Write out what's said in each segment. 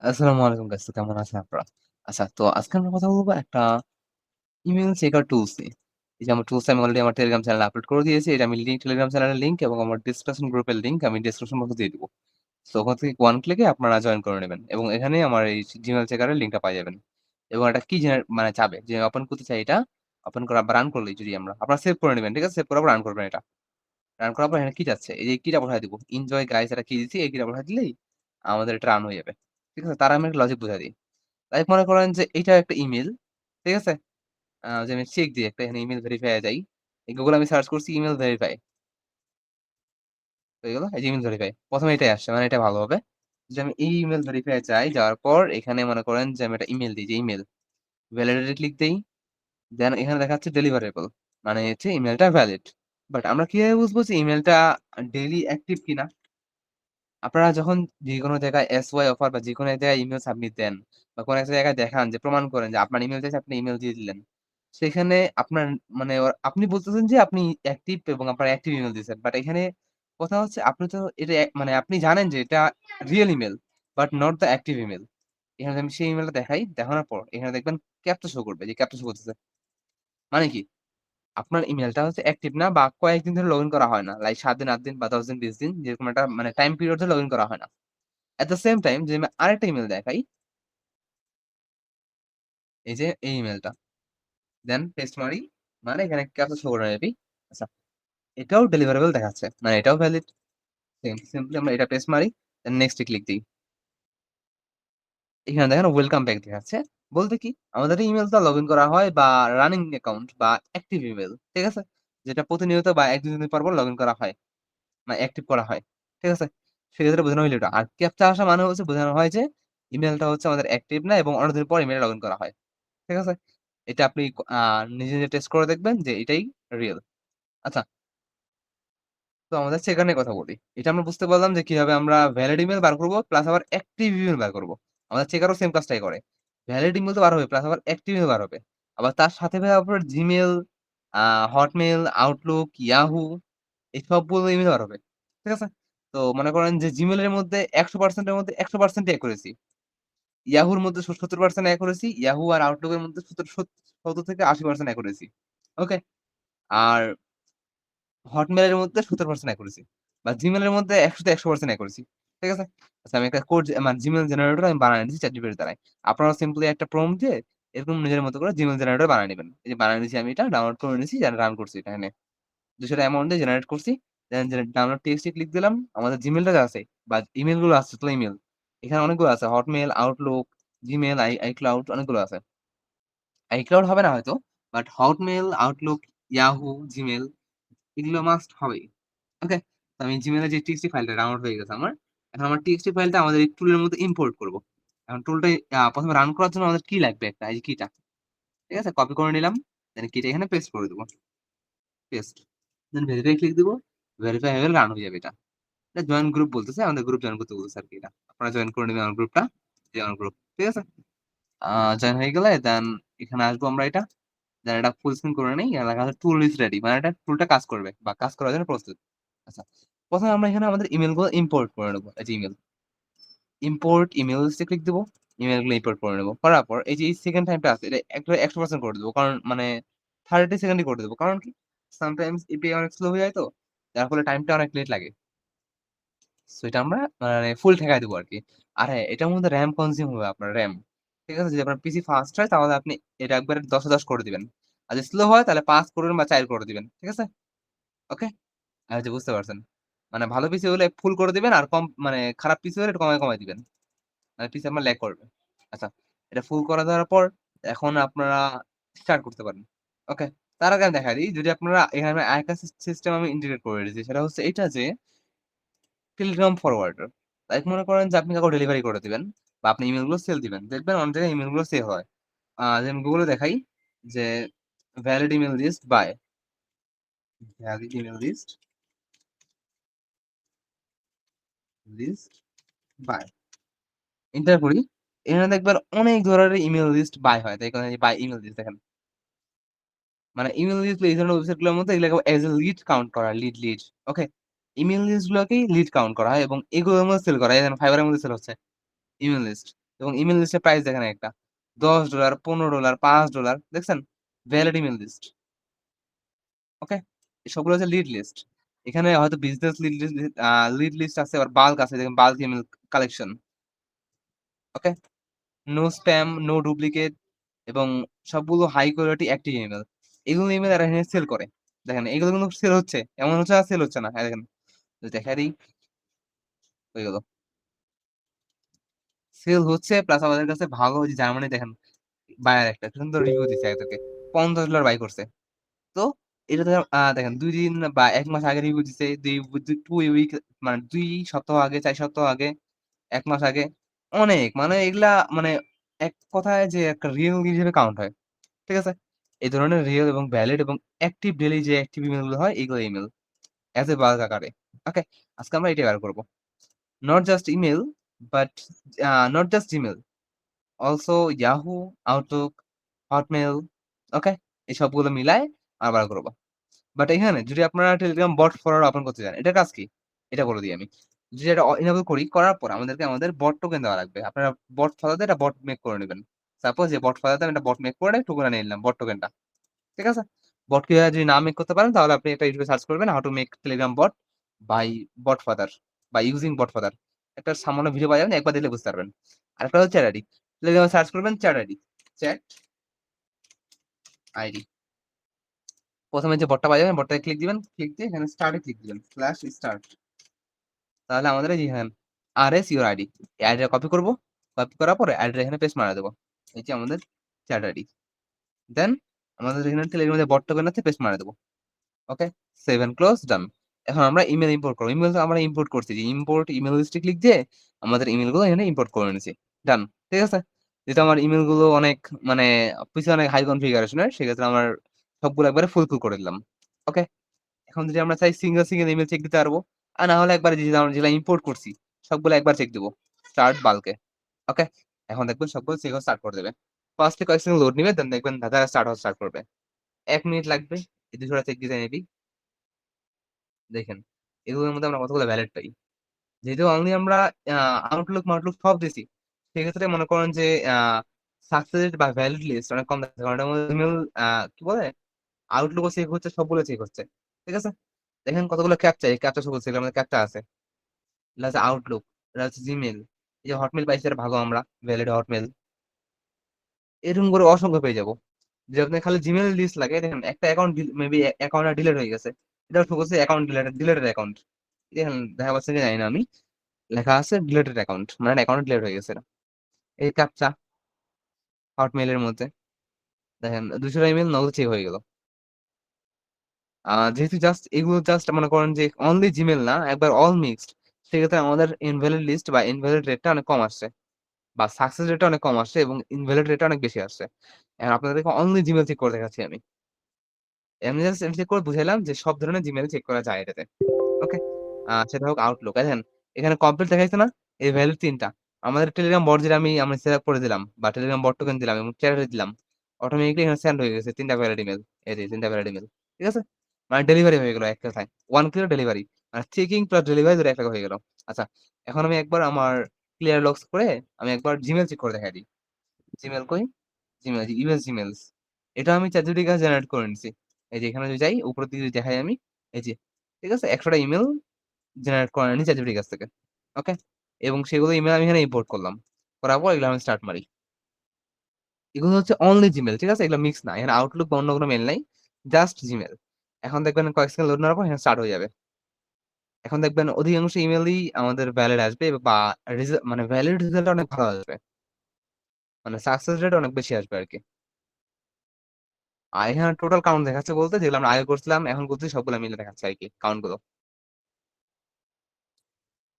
আসসালামু আলাইকুম গাইস। তো কেমন আছেন আপনারা? আচ্ছা, তো আজকে আমরা কথা বলবো একটা ইমেইল চেকার টুলস নিয়ে। এই যে আমার টুলস আমি অলরেডি আমার টেলিগ্রাম চ্যানেলে আপলোড করে দিয়েছি। এটা আমি টেলিগ্রাম চ্যানেলের লিংক এবং আমার ডিসকাশন গ্রুপের লিংক আমি ডেসক্রিপশন বক্সে দিয়ে দিব। সো ওখান থেকে ওয়ান ক্লিকে আপনারা জয়েন করে নেবেন এবং এখানেই আমার এই জিমেইল চেকারের লিংকটা পাই যাবেন। এবং এটা কি মানে চাবে যে ওপেন করতে চাই এটা ওপেন করা বা রান করলেই যদি আপনারা সেভ করে নেবেন। ঠিক আছে? সেভ করার পর রান করবেন এটা। রান করার পর এখানে কি যাচ্ছে? এই যে কিটা পাঠায় দিব। এনজয় গাইস একটা কি দিছি এই কিটা পাঠায় দিলেই আমাদের এটা রান হয়ে যাবে। ঠিক আছে? তার আমি একটা লজিক বুঝাই দিই। লাইক মনে করেন যে এইটা একটা ইমেইল। ঠিক আছে? যে আমি চেক দিই একটা এখানে ইমেইল ভেরিফাই এ যাই। এই Google আমি সার্চ করছি ইমেইল ভেরিফাই। হয়ে গেল? এই যে ইমেইল ভেরিফাই। ১ম এ এটাই আসছে। মানে এটা ভালো হবে। যে আমি এই ইমেইল ভেরিফাই এ যাই। যাওয়ার পর এখানে মনে করেন যে আমি একটা ইমেইল দিই যে ইমেইল। ভ্যালিডেটে ক্লিক দেই। দেন এখানে দেখাচ্ছে ডেলিভারেবল। মানে হচ্ছে ইমেইলটা ভ্যালিড। বাট আমরা কিভাবে বুঝবো যে ইমেইলটা ডেইলি অ্যাক্টিভ কিনা? আপনারা যখন যেকোনো জায়গায় এসওয়াই অফার বা যেকোনো এক জায়গায় ইমেইল সাবমিট দেন বা কোন একটা জায়গায় দেখান যে প্রমাণ করেন যে আপনার ইমেইল চাইছে আপনি ইমেইল দিয়ে দিলেন। সেখানে আপনার মানে আপনি বলতেছেন যে আপনি অ্যাক্টিভ এবং আপনার অ্যাক্টিভ ইমেইল দিয়েছেন। বাট এখানে কথা হচ্ছে আপনি তো এটা মানে আপনি জানেন যে এটা Real email but not the active email. এখানে যদি আমি সেই ইমেইলটা দেখাই, দেখানোর পর এখানে দেখবেন ক্যাপচা শো করবে যে ক্যাপচা শো করতেছে। মানে কি? আপনার ইমেইলটা হচ্ছে অ্যাক্টিভ না বা কয়েকদিন ধরে লগইন করা হয় না। লাইক ৭ দিন, ৮ দিন বা ১০ দিন, ২০ দিন যেরকম একটা মানে টাইম পিরিয়ড ধরে লগইন করা হয় না। এট দ্যা সেম টাইম যদি আমি আরেকটা ইমেইল দেখাই, এই যে এই ইমেইলটা। দেন পেস্ট মারি। মানে এখানে ক্যাপচা শো করে মেবি। আচ্ছা, এটাও ডেলিভারেবল দেখাচ্ছে। মানে এটাও ভ্যালিড। সিম্পলি আমরা এটা পেস্ট মারি। দেন নেক্সট এ ক্লিক দেই। এখানে দেখেন ওয়েলকাম ব্যাক দেখাচ্ছে। বলতে কি? আমাদের ইমেইলটা লগইন করা হয় বা রানিং অ্যাকাউন্ট বা অ্যাক্টিভ ইমেইল। ঠিক আছে? যেটা প্রতিনিয়ত বা ১-২ দিন পর লগইন করা হয়। মানে অ্যাক্টিভ করা হয়। ঠিক আছে? সেক্ষেত্রে বোঝানো হইল এটা। আর ক্যাপচা আসা মানে হচ্ছে বোঝানো হয় যে ইমেইলটা হচ্ছে আমাদের অ্যাক্টিভ না এবং অনেকদিন পর ইমেইলে লগইন করা হয়। ঠিক আছে? এটা আপনি আ নিজে, নিজে টেস্ট করে দেখবেন যে এটাই রিয়াল। আচ্ছা, তো আমাদের চেকার নিয়ে কথা বলি। এটা আমরা বুঝতে পারলাম যে কিভাবে আমরা ভ্যালিড ইমেইল বার করব প্লাস আবার অ্যাক্টিভ ইমেইল বার করব। আমাদের চেকারও সেম কাজটাই করে। ভ্যালিড ইমেইল তো বার হবে প্লাস আবার অ্যাক্টিভ ইমেইল বার হবে। আবার তার সাথে ভাই আপনার Gmail, আ Hotmail, Outlook, Yahoo এই সবগুলো ইমেইল বার হবে। ঠিক আছে? তো মনে করেন যে Gmail এর মধ্যে ১০০% এর মধ্যে ১০০% অ্যাকুরেসি। Yahoo এর মধ্যে ৭০% অ্যাকুরেসি, Yahoo আর Outlook এর মধ্যে ৭০ থেকে ৮০% অ্যাকুরেসি। ওকে? আর Hotmail এর মধ্যে ৭০% অ্যাকুরেসি বা Gmail এর মধ্যে ১০০ তে ১০০% অ্যাকুরেসি। ঠিক আছে? আচ্ছা আমি একটা কোড মানে Gmail জেনারেটর আমি বানায় নিয়েছি ChatGPT এর দ্বারাই। আপনারাও সিম্পলি একটা প্রম্পট দিয়ে এরকম নিজের মতো করে Gmail জেনারেটর বানায় নিবেন। এই যে বানায় নিয়েছি আমি এটা ডাউনলোড করে নিয়েছি দেন রান করছি এটা এখানে। ৳২০০ অ্যামাউন্ট দিয়ে জেনারেট করছি। দেন ডাউনলোড টেক্সটে ক্লিক দিলাম। আমাদের Gmail টা যে আছে বা ইমেইল গুলো আছে যতগুলো ইমেইল এখানে অনেকগুলো আছে। Hotmail, Outlook, Gmail, iCloud অনেকগুলো আছে। iCloud হবে না হয়তো। But Hotmail, Outlook, Yahoo, Gmail এগুলো মাস্ট হবেই। ওকে? তো আমি Gmail এর যে TXT ফাইলটা ডাউনলোড হয়ে গেছে আমার। এখন আমার TXT ফাইলটা আমাদের এই টুলের মধ্যে ইম্পোর্ট করব। এখন টুলটা ১ম এ রান করার জন্য আমাদের কি লাগবে একটা, এই যে কিটা। ঠিক আছে? কপি করে নিলাম। দেন কিটা এখানে পেস্ট করে দেব। পেস্ট। দেন ভেরিফাই ক্লিক দিব। ভেরিফাই হয়ে গেলে রান হয়ে যাবে এটা। এটা জয়েন গ্রুপ বলতেছে। আমাদের গ্রুপ জয়েন করতে বলতেছে আরকি এটা। আপনারা জয়েন করে নিবেন আমার গ্রুপটা। এই আমার গ্রুপ। ঠিক আছে? আ জয়েন হয়ে গেলে দেন এখানে আসবো আমরা এটা। দেন এটা ফুল স্ক্রিন করে নেই। লেখা আছে টুল ইস রেডি। মানে এটা টুলটা কাজ করবে বা কাজ করার জন্য প্রস্তুত। আচ্ছা। ১ম এ আমরা এখানে আমাদের ইমেইল গুলো ইম্পোর্ট করে নেব। এই যে ইমেইল। ইম্পোর্ট ইমেইলস এ ক্লিক দিব। ইমেইল গুলো ইম্পোর্ট করে নেব। করার পর এই যে এই সেকেন্ড টাইমটা আছে এটা একবারে ১০০% করে দেব। কারণ মানে 30 সেকেন্ডই করে দেব। কারণ কি? সামটাইমস এপিআই অনেক স্লো হয়ে যায় তো। যার ফলে টাইমটা অনেক লেট লাগে। সো এটা আমরা মানে ফুল ঠেকায় দিব আরকি। আর হ্যাঁ, এটার মধ্যে RAM কনজিউম হবে আপনার RAM। ঠিক আছে? যদি আপনার পিসি ফাস্ট হয় তাহলে আপনি এটা একবারে ১০ এ ১০ করে দিবেন। আর যদি স্লো হয় তাহলে ৫ করবেন বা ৪ করে দিবেন। ঠিক আছে? ওকে? যে বুঝতে পারছেন। মানে ভালো পিসি হলে ফুল করে দিবেন আর কম মানে খারাপ পিসি হলে একটু কমায়, কমায় দিবেন। মানে পিসি আপনার ল্যাগ করবে। আচ্ছা, এটা ফুল করে দেওয়ার পর এখন আপনারা স্টার্ট করতে পারেন। ওকে? তার আগে আমি দেখায় দিই যদি আপনারা এখানে আরেকটা সিস্টেম আমি ইন্টিগ্রেট করে রেখেছি। সেটা হচ্ছে এইটা যে টেলিগ্রাম ফরওয়ার্ডার। লাইক মনে করেন যে আপনি কাউকে ডেলিভারি করে দিবেন বা আপনি ইমেইল গুলো সেল দিবেন। দেখবেন অনেক জায়গায় ইমেইল গুলো সেভ হয়। যেমন গুগলে দেখাই যে valid email list by valid email list by enter করি। এখানে দেখবেন অনেক ধরনের ইমেইল লিস্ট বাই হয়। দেখেন এই বাই ইমেইল লিস্ট দেখেন। মানে ইমেইল লিস্ট এই ধরনের ওয়েবসাইট গুলোর মধ্যে এগুলাকে এস এ লিড কাউন্ট করা লিড। ওকে? ইমেইল লিস্ট গুলোকেই লিড কাউন্ট করা হয় এবং এগুলোর মধ্যে সেল করা হয়। এই দেখেন ফাইবার এর মধ্যে সেল হচ্ছে ইমেইল লিস্ট। তো এবং ইমেইল লিস্টের প্রাইস দেখেন একটা। $10, $15, $5 দেখছেন? Valid email list. ওকে? সবগুলো হচ্ছে লিড লিস্ট। এখানে হয়তো বিজনেস লিড লিস্ট আছে আবার বাল্ক আছে দেখেন বাল্ক ইমেইল কালেকশন। ওকে? নো স্প্যাম, নো ডুপ্লিকেট এবং সবগুলো হাই কোয়ালিটি অ্যাক্টিভ ইমেইল। এগুলো ইমেইল এরা এখানে সেল করে। দেখেন এগুলো কিন্তু সেল হচ্ছে। এমন হচ্ছে না সেল হচ্ছে না। হ্যাঁ, দেখেন। যদি দেখায় দেই হয়ে গেল। সেল হচ্ছে প্লাস আমাদের কাছে ভালো ওই যে জার্মানি দেখেন বায়ার একটা সুন্দর রিভিউ দিছে এদেরকে। $50 বাই করছে। তো এটা দেখেন ২ দিন বা ১ মাস আগে রিভিউ দিছে। ২ উইক মানে ২ সপ্তাহ আগে, ৪ সপ্তাহ আগে, ১ মাস আগে। অনেক মানে এগুলা মানে এক কথায় যে একটা রিয়েল হিসেবে কাউন্ট হয়। ঠিক আছে? এই ধরনের রিয়েল এবং ভ্যালিড এবং অ্যাক্টিভ ডেইলি যে অ্যাক্টিভ ইমেইল গুলো হয় এগুলো ইমেইল এস এ বাল্ক আকারে। ওকে? আজকে আমরা এটাই বের করব। Not just email but not just Gmail also Yahoo, Outlook, Hotmail ওকে? এই সবগুলো মিলায় আমরা বার করব। বাট এখানে যদি আপনারা Telegram বট ফরওয়ার্ড ওপেন করতে চান, এটার কাজ কি? এটা বলে দিই আমি। যদি এটা এনেবল করি, করার পর আমাদেরকে আমাদের বট টোকেন দেওয়া লাগবে। আপনারা বট ফালাতে এটা বট মেক করে নিবেন। সাপোজ যে বট ফালাতে আমি একটা বট মেক করে টোকেন নিয়ে নিলাম, বট টোকেনটা। ঠিক আছে? বট কিভাবে যদি না মেক করতে পারেন তাহলে আপনি একটা ইউটিউবে সার্চ করবেন how to make Telegram bot by BotFather বা ইউজিং বটফাদার। একটা সামান্য ভিডিও পাওয়া যাবেন, একবার দেখলে বুঝতে পারবেন। আরেকটা হচ্ছে চ্যাট আইডি। টেলিগ্রামে সার্চ করবেন চ্যাট আইডি। Chat ID. ১ম এ যে বটটা পাওয়া যাবেন, বটটায় ক্লিক দিবেন। ক্লিক দিয়ে এখানে স্টার্ট এ ক্লিক দিবেন। Slash start. তাহলে আমাদের এই যে এখানে আরএস ইউর আইডি। এই আইডিটা কপি করব। কপি করার পরে আইডিটা এখানে পেস্ট মারা দেব। এই যে আমাদের চ্যাট আইডি। দেন আমাদের এখানে টেলিগ্রামে যে বট টোকেন আছে পেস্ট মারা দেব। ওকে? সেভ এন্ড ক্লোজ ডান। এখন আমরা ইমেইল ইম্পোর্ট করব। ইমেইল তো আমরা ইম্পোর্ট করছি। যে ইম্পোর্ট ইমেইল লিস্টে ক্লিক দিয়ে আমাদের ইমেইল গুলো এখানে ইম্পোর্ট করে নিয়েছি। ডান। ঠিক আছে? যেহেতু আমার ইমেইল গুলো অনেক মানে পিছনে অনেক হাই কনফিগারেশন এর সেক্ষেত্রে আমার সবগুলো একবারে ফুলফিল করে দিলাম। ওকে? এখন যদি আমরা চাই সিঙ্গেল ইমেইল চেক দিতে পারবো। আর না হলে একবারে যেগুলা ইম্পোর্ট করছি সবগুলো একবার চেক দিব। স্টার্ট বাল্কে। ওকে? এখন দেখবেন সবগুলো চেক হওয়া স্টার্ট করে দেবে। ফার্স্ট এ কয়েক সেকেন্ড লোড নিবে দেন দেখবেন ধাঁধা স্টার্ট হওয়া স্টার্ট করবে। ১ মিনিট লাগবে। এই ২০০ টা চেক দিতে মেবি। দেখেন, এগুলোর মধ্যে আমরা কতগুলো ভ্যালিড পাই। যেহেতু অনলি আমরা আ আউটলুক সব দিছি। সেক্ষেত্রে মনে করেন যে আ সাকসেস বা ভ্যালিড লিস্ট অনেক কম দেখাচ্ছে। কারণ এটার মধ্যে ইমেইল কি বলে? আউটলুকও চেক হচ্ছে, সবগুলো চেক হচ্ছে। ঠিক আছে? দেখেন কতগুলো ক্যাপচা, এই ক্যাপচা সবগুলো এগুলোর মধ্যে ক্যাপচা আছে। এটা হচ্ছে আউটলুক, এটা হচ্ছে জিমেইল। এই যে হটমেইল পাইছি এটা ভালো আমরা, ভ্যালিড হটমেইল। এরকম করে অসংখ্য পেয়ে যাবো। যে আপনার খালি জিমেইল লিস্ট লাগে দেখেন একটা অ্যাকাউন্ট মেবি অ্যাকাউন্টটা ডিলিট হয়ে গেছে। এটা হচ্ছে অ্যাকাউন্ট ডিলিটেড অ্যাকাউন্ট। দেখেন দেখা যাচ্ছে কি জানি না আমি। লেখা আছে ডিলিটেড অ্যাকাউন্ট। মানে অ্যাকাউন্ট ডিলিট হয়ে গেছে। এই ক্যাপচা হটমেইল এর মধ্যে। দেখেন ২০০ টা ইমেইল নল চেক হয়ে গেল। যেহেতু এগুলো জাস্ট মনে করেন যে অনলি জিমেইল না, একবার অল মিক্সড। সেক্ষেত্রে আমাদের ইনভ্যালিড লিস্ট বা ইনভ্যালিড রেটটা অনেক কম আসছে। বা সাকসেস রেটটা অনেক কম আসছে এবং ইনভ্যালিড রেটটা অনেক বেশি আসছে। এখন আপনাদেরকে অনলি জিমেইল চেক করে দেখাচ্ছি আমি। আমি জাস্ট চেক করে বুঝাইলাম যে সব ধরনের জিমেইল চেক করা যায় এটাতে। ওকে? সেটা হোক Outlook। দেখেন এখানে কমপ্লিট দেখাইছে না? এই ভ্যালিড ৩ টা। আমাদের টেলিগ্রাম বট যেটা আমি সেটআপ করে দিলাম বা টেলিগ্রাম বট টোকেন দিলাম এবং চ্যাটে দিলাম। অটোমেটিক্যালি এখানে সেন্ড হয়ে গেছে ৩ টা ভ্যালিড ইমেইল। এই যে ৩ টা ভ্যালিড ইমেইল। ঠিক আছে? মানে ডেলিভারি হয়ে গেল এক কথায়। 1 ক্লিক ডেলিভারি। মানে চেকিং প্লাস ডেলিভারি দুটো এক জায়গায় হয়ে গেল। আচ্ছা, এখন আমি একবার আমার ক্লিয়ার লগস করে আমি একবার জিমেইল চেক করে দেখাই দিই। জিমেইল কই? Gmail US Gmails. এটা আমি ChatGPT কাছে জেনারেট করে নিছি। এই যে এখানে যদি যাই উপরের দিকে যদি দেখাই আমি, এই যে ঠিক আছে? ১০০ টা ইমেইল জেনারেট করে নিছি ChatGPT কাছ থেকে। ওকে? এবং সেগুলো ইমেইল আমি এখানে ইম্পোর্ট করলাম। করার পর এগুলো আমি স্টার্ট মারি। এগুলো হচ্ছে অনলি জিমেইল। ঠিক আছে? এগুলো মিক্স না। এখানে আউটলুক বা অন্য কোনো মেইল নাই। Just Gmail. এখন দেখবেন কয়েক সেকেন্ড লোড নেওয়ার পর এখানে স্টার্ট হয়ে যাবে। এখন দেখবেন অধিকাংশ ইমেইলই আমাদের ভ্যালিড আসবে বা মানে ভ্যালিড রেজাল্ট অনেক ভালো আসবে। মানে সাকসেস রেট অনেক বেশি আসবে আরকি। আর এখানে টোটাল কাউন্ট দেখাচ্ছে বলতে যেগুলো আমরা আগে করছিলাম, এখন করছি সবগুলা মিলে দেখাচ্ছে আরকি কাউন্ট গুলো।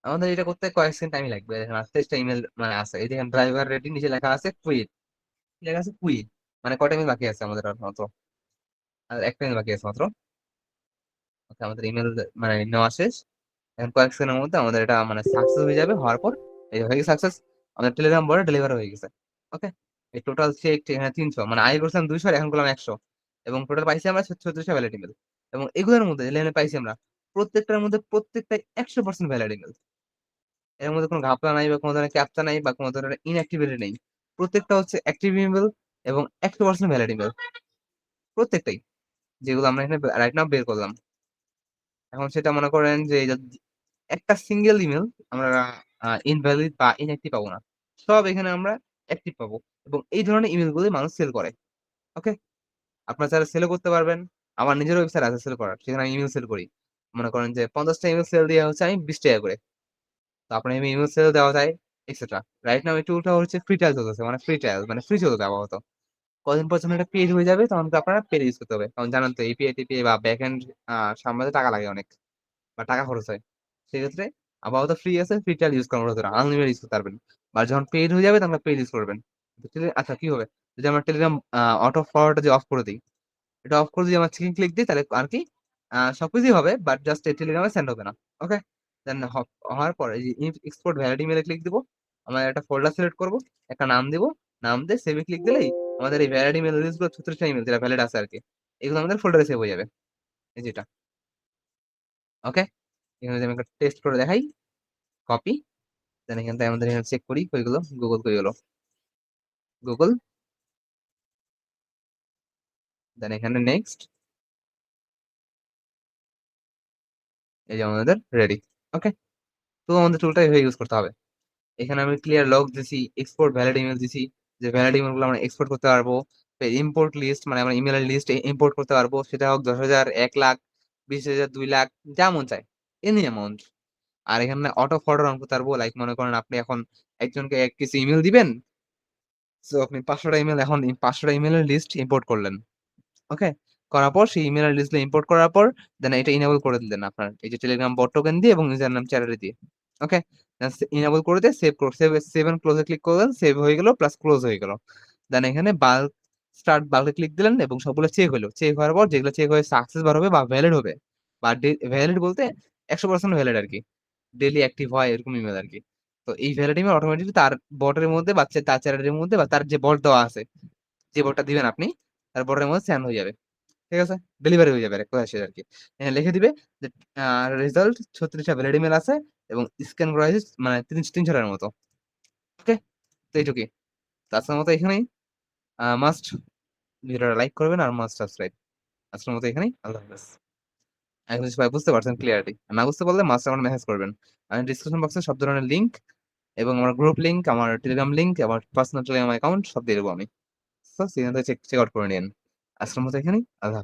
আমাদের এটা করতে কয়েক সেকেন্ড টাইমই লাগবে। দেখেন ২৮ টা ইমেইল মানে আছে। এই দেখেন ড্রাইভার রেটিং নিচে লেখা আছে কুইট। লেখা আছে কুইট। মানে কয়টা ইমেইল বাকি আছে আমাদের আর মাত্র? আর একটা ইমেইল বাকি আছে মাত্র। ওকে আমাদের ইমেইল মানে নেওয়া শেষ। এখন কয়েক সেকেন্ডের মধ্যে আমাদের এটা মানে সাকসেস হয়ে যাবে। হওয়ার পর এই যে হয়ে গেছে সাকসেস। আমাদের টেলিগ্রাম বটে ডেলিভার হয়ে গেছে। ওকে? এই টোটাল চেক এখানে ৩০০ মানে আগে করছিলাম ২০০ আর এখন করলাম ১০০ এবং টোটাল পাইছি আমরা ৩৬ টা ভ্যালিড ইমেইল। এবং এগুলোর মধ্যে যে লেনে পাইছি আমরা প্রত্যেকটার মধ্যে প্রত্যেকটাই ১০০% ভ্যালিড ইমেইল। এর মধ্যে কোনো ঘাপলা নাই বা কোনো ধরনের ক্যাপচা নাই বা কোনো ধরনের ইনঅ্যাক্টিভিটি নেই। প্রত্যেকটা হচ্ছে অ্যাক্টিভ ইমেইল এবং 100% ভ্যালিড ইমেইল। প্রত্যেকটাই। যেগুলো আমরা এখানে রাইট নাও বের করলাম। এখন সেটা মনে করেন যে এই যে একটা সিঙ্গেল ইমেইল আমরা ইনভ্যালিড বা ইনঅ্যাক্টিভ পাবো না। সব এখানে আমরা অ্যাক্টিভ পাবো। এবং এই ধরনের ইমেইলগুলোই মানুষ সেল করে। ওকে? আপনারা চাইলে সেলও করতে পারবেন। আমার নিজের ওয়েবসাইট আছে সেল করার। সেখানে আমি ইমেইল সেল করি। মনে করেন যে ৫০ টা ইমেইল সেল দেয়া হচ্ছে আমি ৳২০ করে। তো আপনার ইমেইল সেল দেওয়া যায় এক্সেট্রা। রাইট নাও এই টুলটা হচ্ছে ফ্রি ট্রায়াল চলতেছে। মানে ফ্রি ট্রায়াল মানে ফ্রি চলতেছে আপাতত। কদিন পর যখন এটা পেইড হয়ে যাবে তখন তো আপনারা পেইড ইউজ করতে হবে। কারণ জানেন তো এপিআই-টেপিআই বা ব্যাকএন্ড সামলাতে টাকা লাগে অনেক বা টাকা খরচ হয়। সেক্ষেত্রে আপাতত ফ্রি আছে, ফ্রি ট্রায়াল ইউজ করার দরকার। আনলিমিটেড ইউজ করতে পারবেন। বা যখন পেইড হয়ে যাবে তখন পেইড ইউজ করবেন। আচ্ছা কি হবে? যদি আমরা টেলিগ্রাম অটো ফরওয়ার্ড টা যে অফ করে দেই। এটা অফ করে যদি আমরা চিকেন ক্লিক দিই তাহলে আর কি সবকিছুই হবে বাট জাস্ট এই টেলিগ্রামে সেন্ড হবে না। ওকে? দেন হওয়ার পরে এই যে এক্সপোর্ট ভ্যালিড ইমেইল এ ক্লিক দিব। আমরা একটা ফোল্ডার সিলেক্ট করব। একটা নাম দিব। নাম দিয়ে সেভ এ ক্লিক দিলেই আমাদের এই ভ্যালিড ইমেইল লিস্ট গুলো ৩৬ টা ইমেইল যেটা ভ্যালিড আছে আরকি। এগুলো আমাদের ফোল্ডারে সেভ হয়ে যাবে। এই যে এটা। ওকে? এখানে যদি আমি একটা টেস্ট করে দেখাই, কপি। দেন এখান থেকে আমাদের এখানে চেক করি কই গেল? গুগল কই গেল? গুগল দেন এখানে নেক্সট। এই যে আমাদের রেডি। ওকে? তো আমাদের টুলটা এভাবে ইউজ করতে হবে। এখানে আমি ক্লিয়ার লগ দিছি, এক্সপোর্ট ভ্যালিড ইমেইল দিছি। যে ভ্যালিড ইমেইল গুলো আমরা এক্সপোর্ট করতে পারবো। ইম্পোর্ট লিস্ট মানে আমরা ইমেইলের লিস্ট ইম্পোর্ট করতে পারবো। সেটা হোক ১০,০০০, ১,০০,০০০, ২০,০০০, ২,০০,০০০ যা মন চায়। Any amount. আর এখানে অটো ফরওয়ার্ড অন করতে পারবো। লাইক মনে করেন আপনি এখন একজনকে কিছু ইমেইল দিবেন। সো আপনি ৫০০ টা ইমেইল এখন ৫০০ টা ইমেইলের লিস্ট ইম্পোর্ট করলেন। ওকে? করার পর সেই ইমেইলের লিস্টটা ইম্পোর্ট করার পর দেন এটা ইনেবল করে দিলেন আপনার এই যে টেলিগ্রাম বট টোকেন দিয়ে এবং ইউজার নাম চ্যানেলে দিয়ে। ওকে? জাস্ট ইনেবল করে দিয়ে সেভ এন্ড ক্লোজ এ ক্লিক করলেন। সেভ হয়ে গেল প্লাস ক্লোজ হয়ে গেল। দেন এখানে বাল্ক এ ক্লিক দিলেন এবং সবগুলো চেক হইল। চেক হওয়ার পর যেগুলো চেক হয়ে সাকসেস বার হবে বা ভ্যালিড হবে বা ভ্যালিড বলতে ১০০% ভ্যালিড আরকি। ডেইলি অ্যাক্টিভ হয় এরকম ইমেইল আরকি। তো এই ভ্যালিড ইমেইল অটোমেটিক্যালি তার বটের মধ্যে বা তার চ্যানেলের মধ্যে বা তার যে বট দেওয়া আছে, যে বটটা দিবেন আপনি তার বটের মধ্যে সেন্ড হয়ে যাবে। ঠিক আছে? ডেলিভারি হয়ে যাবে এক কথায় শেষ আরকি। এখানে লিখে দিবে যে আ রেজাল্ট ৩৬ টা ভ্যালিড ইমেইল আছে এবং স্ক্যান করা হয়েছে মানে ৩০০ টার মতো। ওকে? তো এইটুকুই। তো আজকের মতো এখানেই। মাস্ট ভিডিওটা লাইক করবেন আর মাস্ট সাবস্ক্রাইব। আজকের মতো এখানেই। আল্লাহ হাফেজ। আশা করি সবাই বুঝতে পারছেন ক্লিয়ারলি। না বুঝতে পারলে মাস্ট আমার মেসেজ করবেন। আমি ডিসক্রিপশন বক্সে সব ধরনের লিঙ্ক এবং আমার গ্রুপ লিঙ্ক, আমার টেলিগ্রাম লিঙ্ক, আমার পার্সোনাল টেলিগ্রাম অ্যাকাউন্ট সব দিয়ে দেব আমি। সো সেখান থেকে চেক আউট করে নিয়েন। আজকের মতো এখানেই। আল্লাহ হাফেজ।